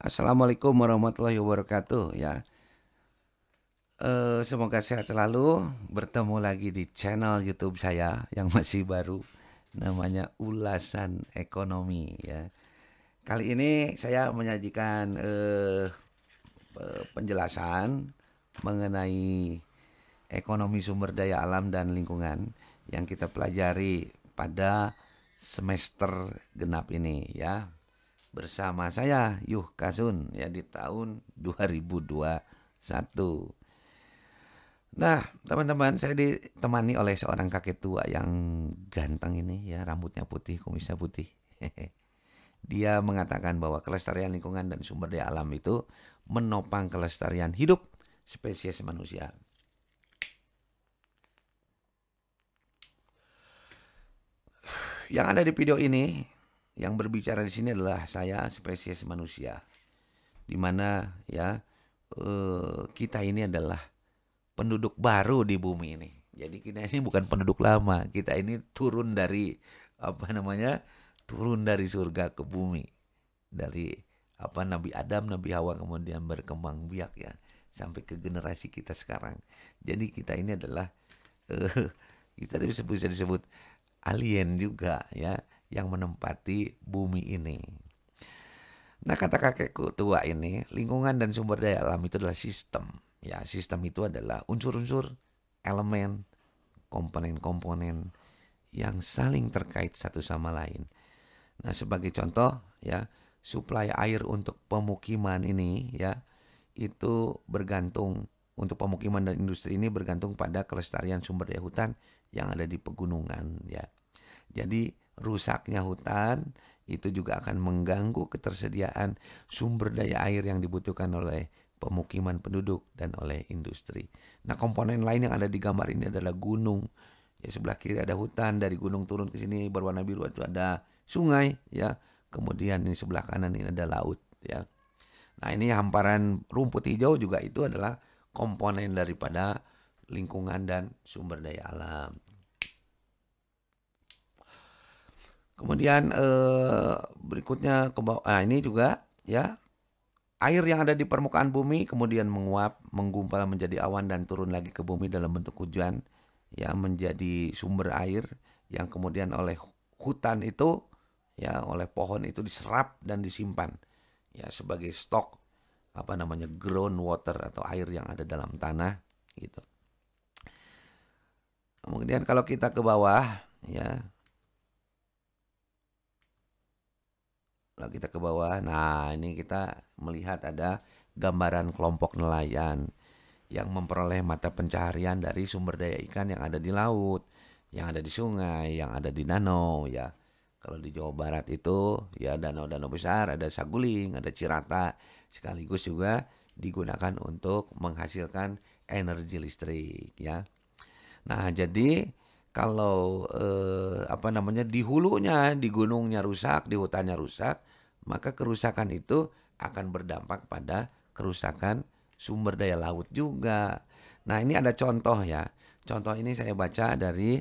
Assalamualaikum warahmatullahi wabarakatuh ya. Semoga sehat selalu. Bertemu lagi di channel YouTube saya yang masih baru, namanya Ulasan Ekonomi ya. Kali ini saya menyajikan penjelasan mengenai ekonomi sumber daya alam dan lingkungan yang kita pelajari pada semester genap ini ya. Bersama saya Yuh Kasun ya di tahun 2021. Nah, teman-teman, saya ditemani oleh seorang kakek tua yang ganteng ini ya, rambutnya putih, kumisnya putih. Dia mengatakan bahwa kelestarian lingkungan dan sumber daya alam itu menopang kelestarian hidup spesies manusia. Yang ada di video ini, yang berbicara di sini adalah saya spesies manusia, di mana ya kita ini adalah penduduk baru di bumi ini. Jadi kita ini bukan penduduk lama, kita ini turun dari apa namanya? Turun dari surga ke bumi. Dari Nabi Adam, Nabi Hawa kemudian berkembang biak ya sampai ke generasi kita sekarang. Jadi kita ini adalah kita bisa disebut alien juga ya yang menempati bumi ini. Nah, kata kakekku tua ini, lingkungan dan sumber daya alam itu adalah sistem. Ya, sistem itu adalah unsur-unsur, elemen, komponen-komponen yang saling terkait satu sama lain. Nah, sebagai contoh ya, suplai air untuk pemukiman ini ya, itu bergantung untuk pemukiman dan industri ini bergantung pada kelestarian sumber daya hutan yang ada di pegunungan ya. Jadi rusaknya hutan itu juga akan mengganggu ketersediaan sumber daya air yang dibutuhkan oleh pemukiman penduduk dan oleh industri. Nah, komponen lain yang ada di gambar ini adalah gunung. Ya, sebelah kiri ada hutan, dari gunung turun ke sini berwarna biru itu ada sungai ya. Kemudian di sebelah kanan ini ada laut ya. Nah, ini hamparan rumput hijau juga itu adalah komponen daripada lingkungan dan sumber daya alam. Kemudian berikutnya ke bawah. Nah, ini juga ya, air yang ada di permukaan bumi kemudian menguap, menggumpal menjadi awan dan turun lagi ke bumi dalam bentuk hujan ya, menjadi sumber air yang kemudian oleh hutan itu ya, oleh pohon itu diserap dan disimpan ya sebagai stok groundwater atau air yang ada dalam tanah gitu. Kemudian kalau kita ke bawah ya, kalau kita ke bawah, nah ini kita melihat ada gambaran kelompok nelayan yang memperoleh mata pencaharian dari sumber daya ikan yang ada di laut, yang ada di sungai, yang ada di danau ya. Kalau di Jawa Barat itu ya danau-danau besar, ada Saguling, ada Cirata, sekaligus juga digunakan untuk menghasilkan energi listrik ya. Nah, jadi kalau di hulunya, di gunungnya rusak, di hutannya rusak, maka kerusakan itu akan berdampak pada kerusakan sumber daya laut juga. Nah, ini ada contoh ya. Contoh ini saya baca dari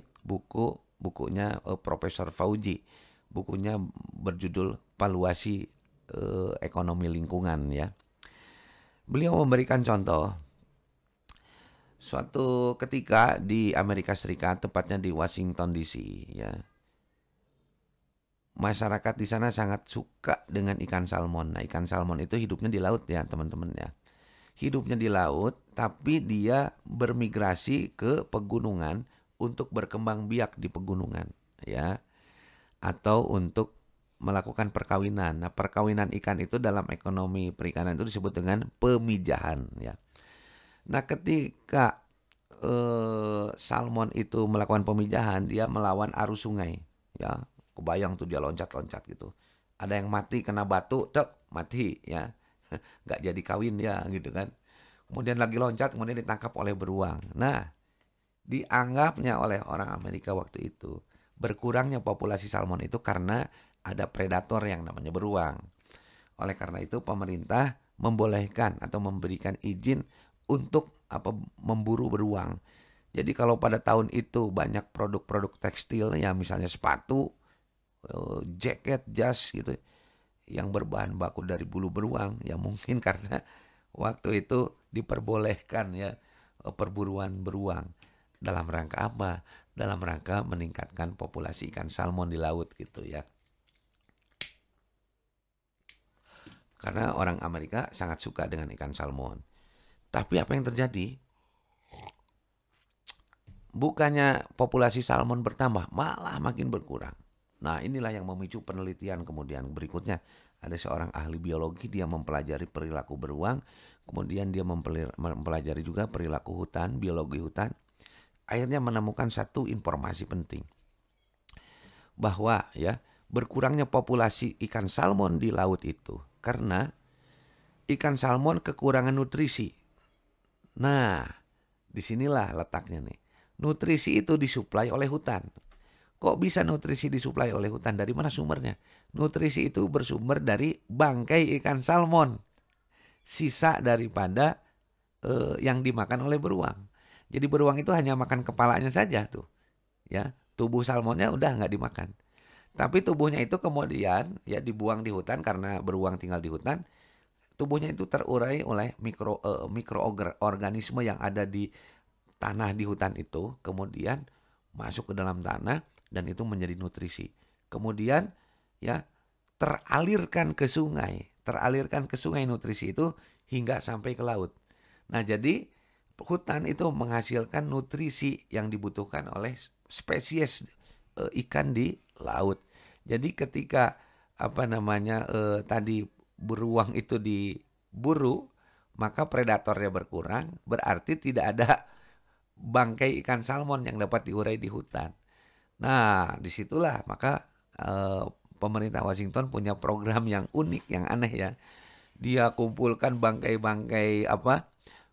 bukunya Profesor Fauji. Bukunya berjudul Valuasi Ekonomi Lingkungan ya. Beliau memberikan contoh suatu ketika di Amerika Serikat, tepatnya di Washington DC ya. Masyarakat di sana sangat suka dengan ikan salmon. Nah, ikan salmon itu hidupnya di laut ya, teman-teman ya. Hidupnya di laut, tapi dia bermigrasi ke pegunungan untuk berkembang biak di pegunungan ya. Atau untuk melakukan perkawinan. Nah, perkawinan ikan itu dalam ekonomi perikanan itu disebut dengan pemijahan ya. Nah, ketika salmon itu melakukan pemijahan, dia melawan arus sungai. Ya, kebayang tuh dia loncat-loncat gitu. Ada yang mati kena batu, mati ya. Nggak jadi kawin ya gitu kan. Kemudian lagi loncat, kemudian ditangkap oleh beruang. Nah, dianggapnya oleh orang Amerika waktu itu berkurangnya populasi salmon itu karena ada predator yang namanya beruang. Oleh karena itu pemerintah membolehkan atau memberikan izin untuk memburu beruang. Jadi kalau pada tahun itu banyak produk-produk tekstil ya, misalnya sepatu, jaket, jas gitu, yang berbahan baku dari bulu beruang, ya mungkin karena waktu itu diperbolehkan ya perburuan beruang. Dalam rangka apa? Dalam rangka meningkatkan populasi ikan salmon di laut gitu ya. Karena orang Amerika sangat suka dengan ikan salmon. Tapi apa yang terjadi? Bukannya populasi salmon bertambah, malah makin berkurang. Nah, inilah yang memicu penelitian kemudian berikutnya. Ada seorang ahli biologi, dia mempelajari perilaku beruang, kemudian dia mempelajari juga perilaku hutan, biologi hutan. Akhirnya menemukan satu informasi penting. Bahwa ya, berkurangnya populasi ikan salmon di laut itu karena ikan salmon kekurangan nutrisi. Nah, disinilah letaknya nih. Nutrisi itu disuplai oleh hutan. Kok bisa nutrisi disuplai oleh hutan? Dari mana sumbernya? Nutrisi itu bersumber dari bangkai ikan salmon. Sisa daripada yang dimakan oleh beruang. Jadi beruang itu hanya makan kepalanya saja tuh. Ya, tubuh salmonnya udah nggak dimakan. Tapi tubuhnya itu kemudian ya dibuang di hutan karena beruang tinggal di hutan. Tubuhnya itu terurai oleh mikroorganisme yang ada di tanah di hutan itu, kemudian masuk ke dalam tanah dan itu menjadi nutrisi. Kemudian ya teralirkan ke sungai nutrisi itu hingga sampai ke laut. Nah, jadi hutan itu menghasilkan nutrisi yang dibutuhkan oleh spesies ikan di laut. Jadi ketika tadi beruang itu diburu, maka predatornya berkurang, berarti tidak ada bangkai ikan salmon yang dapat diurai di hutan. Nah, disitulah maka pemerintah Washington punya program yang unik, yang aneh ya. Dia kumpulkan bangkai-bangkai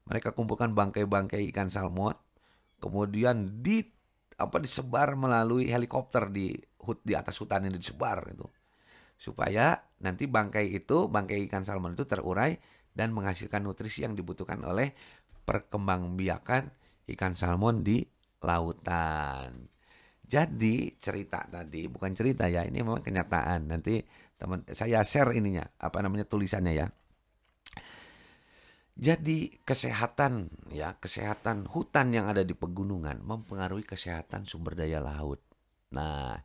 mereka kumpulkan bangkai-bangkai ikan salmon, kemudian disebar melalui helikopter di atas hutan yang disebar itu. Supaya nanti bangkai ikan salmon itu terurai dan menghasilkan nutrisi yang dibutuhkan oleh perkembangbiakan ikan salmon di lautan. Jadi cerita tadi bukan cerita ya, ini memang kenyataan. Nanti saya share tulisannya ya. Jadi kesehatan hutan yang ada di pegunungan mempengaruhi kesehatan sumber daya laut. Nah,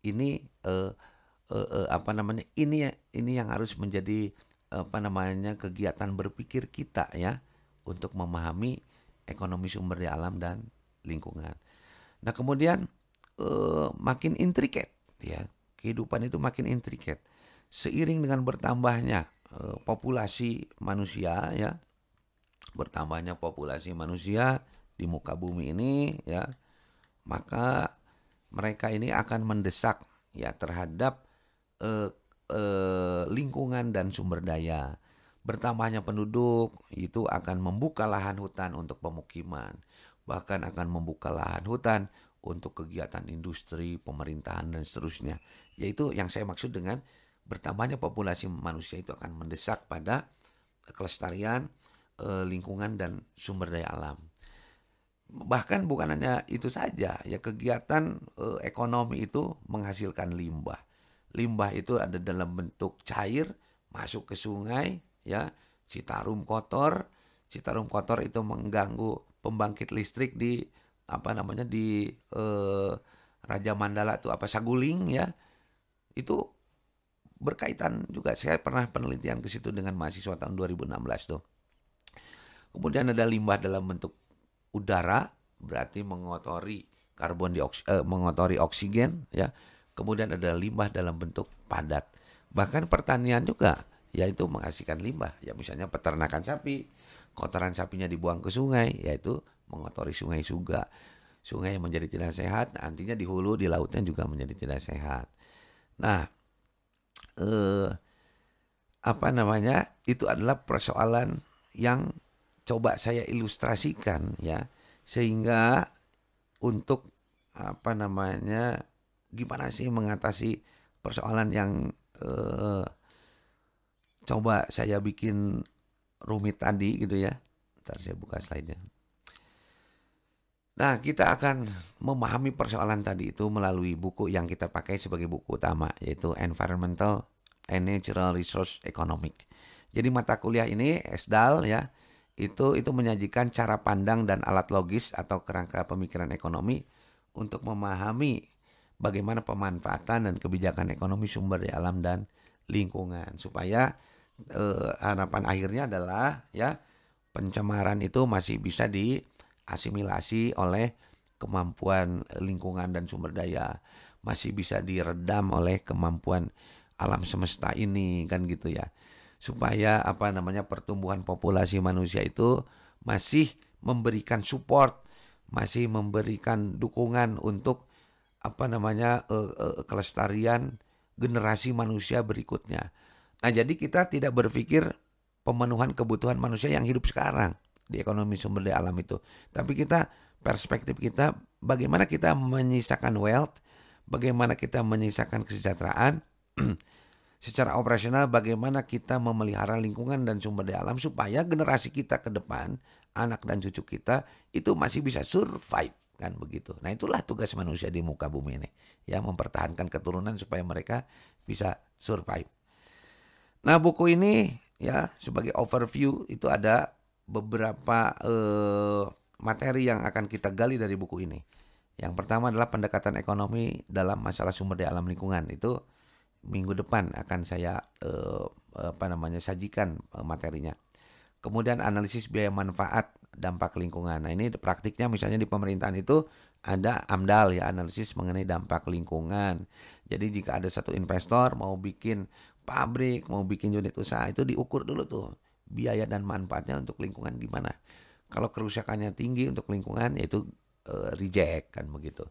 ini ini yang harus menjadi kegiatan berpikir kita ya untuk memahami ekonomi sumber daya alam dan lingkungan. Nah, kemudian makin intricate ya. Kehidupan itu makin intricate. Seiring dengan bertambahnya populasi manusia ya. Bertambahnya populasi manusia di muka bumi ini ya. Maka mereka ini akan mendesak ya terhadap lingkungan dan sumber daya. Bertambahnya penduduk itu akan membuka lahan hutan untuk pemukiman, bahkan akan membuka lahan hutan untuk kegiatan industri, pemerintahan dan seterusnya. Yaitu yang saya maksud dengan bertambahnya populasi manusia itu akan mendesak pada kelestarian lingkungan dan sumber daya alam. Bahkan bukan hanya itu saja, ya kegiatan ekonomi itu menghasilkan limbah. Limbah itu ada dalam bentuk cair masuk ke sungai, ya. Citarum kotor itu mengganggu pembangkit listrik di Raja Mandala itu Saguling ya. Itu berkaitan juga, saya pernah penelitian ke situ dengan mahasiswa tahun 2016 tuh. Kemudian ada limbah dalam bentuk udara, berarti mengotori mengotori oksigen ya. Kemudian ada limbah dalam bentuk padat. Bahkan pertanian juga yaitu menghasilkan limbah. Ya misalnya peternakan sapi, kotoran sapinya dibuang ke sungai, yaitu mengotori sungai juga. Sungai yang menjadi tidak sehat, nantinya di hulu, di lautnya juga menjadi tidak sehat. Nah, itu adalah persoalan yang coba saya ilustrasikan ya, sehingga untuk gimana sih mengatasi persoalan yang coba saya bikin rumit tadi gitu ya. Ntar saya buka slide-nya. Nah, kita akan memahami persoalan tadi itu melalui buku yang kita pakai sebagai buku utama, yaitu Environmental and Natural Resource Economic. Jadi mata kuliah ini ESDAL ya, itu menyajikan cara pandang dan alat logis atau kerangka pemikiran ekonomi untuk memahami bagaimana pemanfaatan dan kebijakan ekonomi sumber daya alam dan lingkungan, supaya harapan akhirnya adalah ya pencemaran itu masih bisa diasimilasi oleh kemampuan lingkungan dan sumber daya, masih bisa diredam oleh kemampuan alam semesta ini, kan gitu ya. Supaya pertumbuhan populasi manusia itu masih memberikan support, masih memberikan dukungan untuk kelestarian generasi manusia berikutnya. Nah, jadi kita tidak berpikir pemenuhan kebutuhan manusia yang hidup sekarang di ekonomi sumber daya alam itu. Tapi perspektif kita bagaimana kita menyisakan wealth, bagaimana kita menyisakan kesejahteraan, secara operasional bagaimana kita memelihara lingkungan dan sumber daya alam supaya generasi kita ke depan, anak dan cucu kita itu masih bisa survive, kan begitu. Nah, itulah tugas manusia di muka bumi ini, ya, mempertahankan keturunan supaya mereka bisa survive. Nah, buku ini ya sebagai overview itu ada beberapa materi yang akan kita gali dari buku ini. Yang pertama adalah pendekatan ekonomi dalam masalah sumber daya alam lingkungan. Itu minggu depan akan saya sajikan materinya. Kemudian analisis biaya manfaat dampak lingkungan. Nah, ini praktiknya misalnya di pemerintahan itu ada AMDAL ya, analisis mengenai dampak lingkungan. Jadi jika ada satu investor mau bikin pabrik, mau bikin unit usaha, itu diukur dulu tuh biaya dan manfaatnya untuk lingkungan gimana. Kalau kerusakannya tinggi untuk lingkungan, yaitu reject, kan begitu.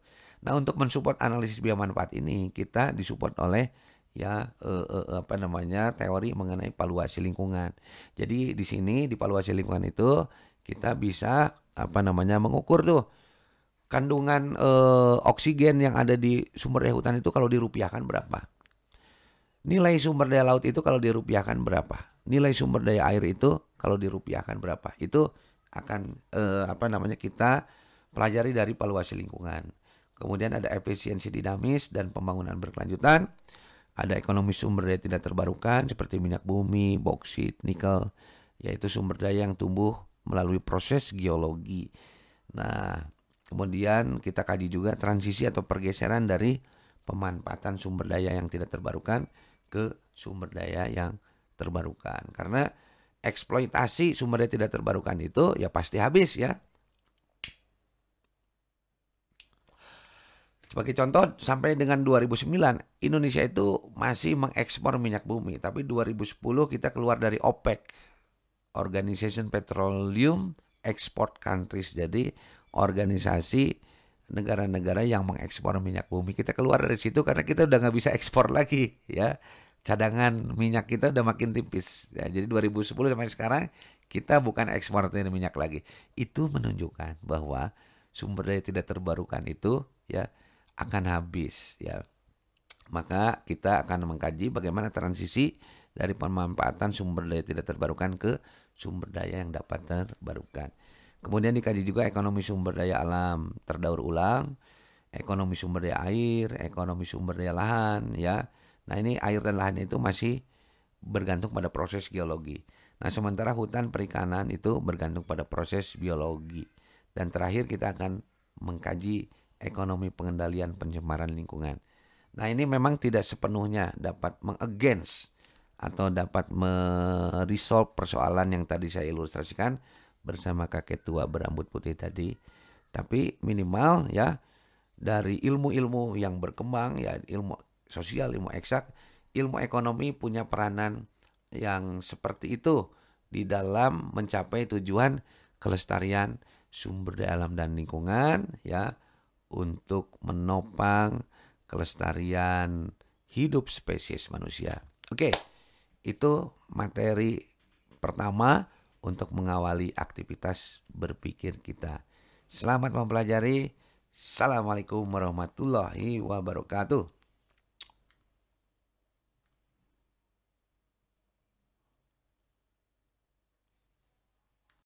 Nah, untuk mensupport analisis biaya manfaat ini kita disupport oleh teori mengenai valuasi lingkungan. Jadi di sini di valuasi lingkungan itu kita bisa mengukur tuh kandungan oksigen yang ada di sumber daya hutan itu kalau dirupiahkan berapa. Nilai sumber daya laut itu kalau dirupiahkan berapa. Nilai sumber daya air itu kalau dirupiahkan berapa. Itu akan kita pelajari dari valuasi lingkungan. Kemudian ada efisiensi dinamis dan pembangunan berkelanjutan. Ada ekonomi sumber daya tidak terbarukan seperti minyak bumi, boksit, nikel, yaitu sumber daya yang tumbuh melalui proses geologi. Nah, kemudian kita kaji juga transisi atau pergeseran dari pemanfaatan sumber daya yang tidak terbarukan ke sumber daya yang terbarukan. Karena eksploitasi sumber daya tidak terbarukan itu ya pasti habis ya. Sebagai contoh, sampai dengan 2009, Indonesia itu masih mengekspor minyak bumi. Tapi 2010 kita keluar dari OPEC, Organization Petroleum Export Countries. Jadi organisasi negara-negara yang mengekspor minyak bumi. Kita keluar dari situ karena kita udah nggak bisa ekspor lagi, ya. Cadangan minyak kita udah makin tipis. Ya, jadi 2010 sampai sekarang kita bukan eksportir minyak lagi. Itu menunjukkan bahwa sumber daya tidak terbarukan itu ya akan habis, ya. Maka kita akan mengkaji bagaimana transisi dari pemanfaatan sumber daya tidak terbarukan ke sumber daya yang dapat terbarukan. Kemudian dikaji juga ekonomi sumber daya alam terdaur ulang, ekonomi sumber daya air, ekonomi sumber daya lahan, ya. Nah, ini air dan lahan itu masih bergantung pada proses geologi. Nah, sementara hutan perikanan itu bergantung pada proses biologi. Dan terakhir kita akan mengkaji ekonomi pengendalian pencemaran lingkungan. Nah, ini memang tidak sepenuhnya dapat meng-against atau dapat meresolve persoalan yang tadi saya ilustrasikan bersama kakek tua berambut putih tadi. Tapi minimal ya dari ilmu-ilmu yang berkembang, ya ilmu sosial, ilmu eksak, ilmu ekonomi punya peranan yang seperti itu di dalam mencapai tujuan kelestarian sumber daya alam dan lingkungan, ya, untuk menopang kelestarian hidup spesies manusia. Oke, itu materi pertama untuk mengawali aktivitas berpikir kita. Selamat mempelajari. Assalamualaikum warahmatullahi wabarakatuh.